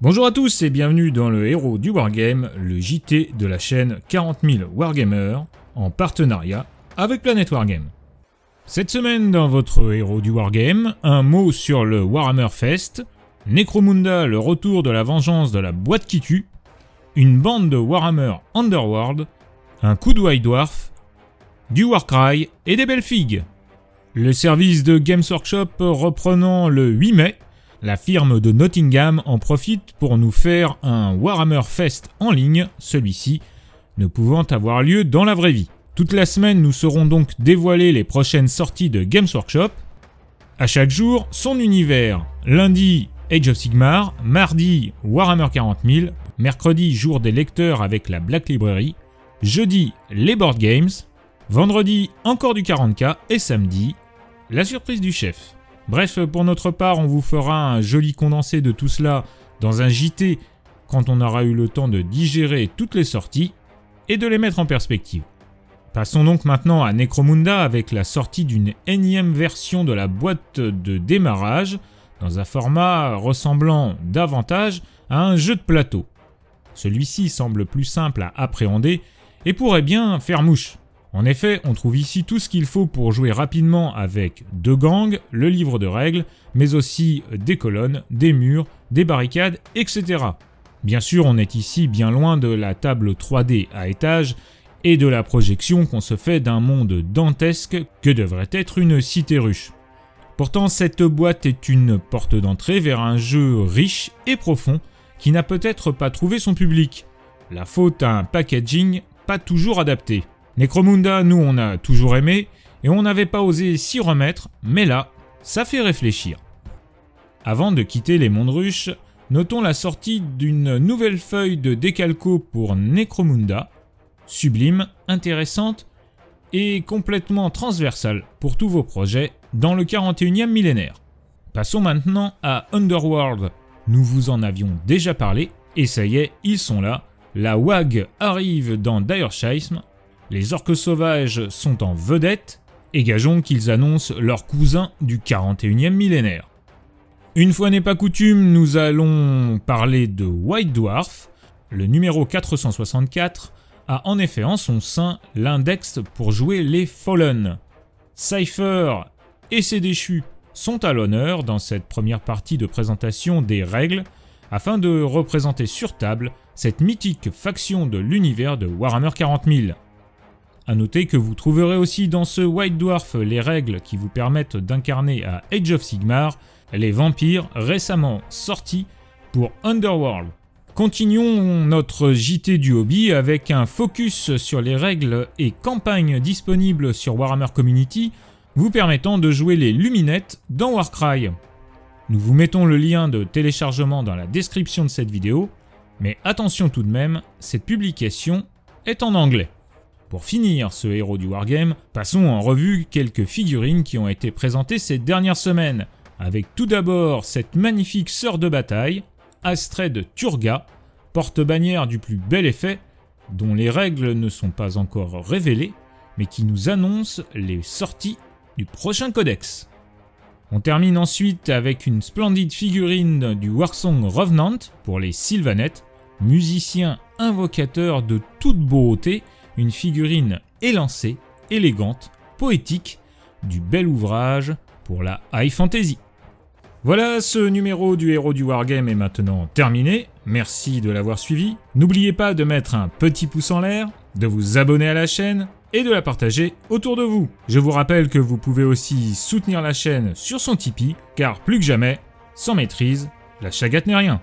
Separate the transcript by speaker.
Speaker 1: Bonjour à tous et bienvenue dans le Héros du Wargame, le JT de la chaîne 40 000 Wargamers, en partenariat avec Planète Wargame. Cette semaine dans votre Héros du Wargame, un mot sur le Warhammer Fest, Necromunda, le retour de la vengeance de la boîte qui tue, une bande de Warhammer Underworld, un coup de White Dwarf, du Warcry et des belles figues. Le service de Games Workshop reprenant le 8 mai, la firme de Nottingham en profite pour nous faire un Warhammer Fest en ligne, celui-ci ne pouvant avoir lieu dans la vraie vie. Toute la semaine, nous saurons donc dévoiler les prochaines sorties de Games Workshop. À chaque jour, son univers. Lundi, Age of Sigmar. Mardi, Warhammer 40 000. Mercredi, jour des lecteurs avec la Black Library. Jeudi, les board games. Vendredi, encore du 40K. Et samedi, la surprise du chef. Bref, pour notre part, on vous fera un joli condensé de tout cela dans un JT quand on aura eu le temps de digérer toutes les sorties et de les mettre en perspective. Passons donc maintenant à Necromunda avec la sortie d'une énième version de la boîte de démarrage dans un format ressemblant davantage à un jeu de plateau. Celui-ci semble plus simple à appréhender et pourrait bien faire mouche. En effet, on trouve ici tout ce qu'il faut pour jouer rapidement avec deux gangs, le livre de règles, mais aussi des colonnes, des murs, des barricades, etc. Bien sûr, on est ici bien loin de la table 3D à étage et de la projection qu'on se fait d'un monde dantesque que devrait être une cité ruche. Pourtant, cette boîte est une porte d'entrée vers un jeu riche et profond qui n'a peut-être pas trouvé son public. La faute à un packaging pas toujours adapté. Necromunda, nous on a toujours aimé et on n'avait pas osé s'y remettre, mais là, ça fait réfléchir. Avant de quitter les mondes ruches, notons la sortie d'une nouvelle feuille de décalco pour Necromunda, sublime, intéressante et complètement transversale pour tous vos projets dans le 41e millénaire. Passons maintenant à Underworld, nous vous en avions déjà parlé et ça y est, ils sont là, la WAG arrive dans Dire Chaism. Les orques sauvages sont en vedette, et gageons qu'ils annoncent leurs cousins du 41e millénaire. Une fois n'est pas coutume, nous allons parler de White Dwarf. Le numéro 464 a en effet en son sein l'index pour jouer les Fallen. Cypher et ses déchus sont à l'honneur dans cette première partie de présentation des règles, afin de représenter sur table cette mythique faction de l'univers de Warhammer 40 000. A noter que vous trouverez aussi dans ce White Dwarf les règles qui vous permettent d'incarner à Age of Sigmar les vampires récemment sortis pour Underworld. Continuons notre JT du hobby avec un focus sur les règles et campagnes disponibles sur Warhammer Community vous permettant de jouer les Luminettes dans Warcry. Nous vous mettons le lien de téléchargement dans la description de cette vidéo, mais attention tout de même, cette publication est en anglais. Pour finir ce héros du Wargame, passons en revue quelques figurines qui ont été présentées ces dernières semaines, avec tout d'abord cette magnifique sœur de bataille, Astred Turga, porte-bannière du plus bel effet, dont les règles ne sont pas encore révélées, mais qui nous annonce les sorties du prochain codex. On termine ensuite avec une splendide figurine du Warsong Revenant pour les Sylvanettes, musiciens invocateurs de toute beauté, une figurine élancée, élégante, poétique, du bel ouvrage pour la high fantasy. Voilà, ce numéro du Héros du Wargame est maintenant terminé, merci de l'avoir suivi. N'oubliez pas de mettre un petit pouce en l'air, de vous abonner à la chaîne et de la partager autour de vous. Je vous rappelle que vous pouvez aussi soutenir la chaîne sur son Tipeee, car plus que jamais, sans maîtrise, la chagate n'est rien.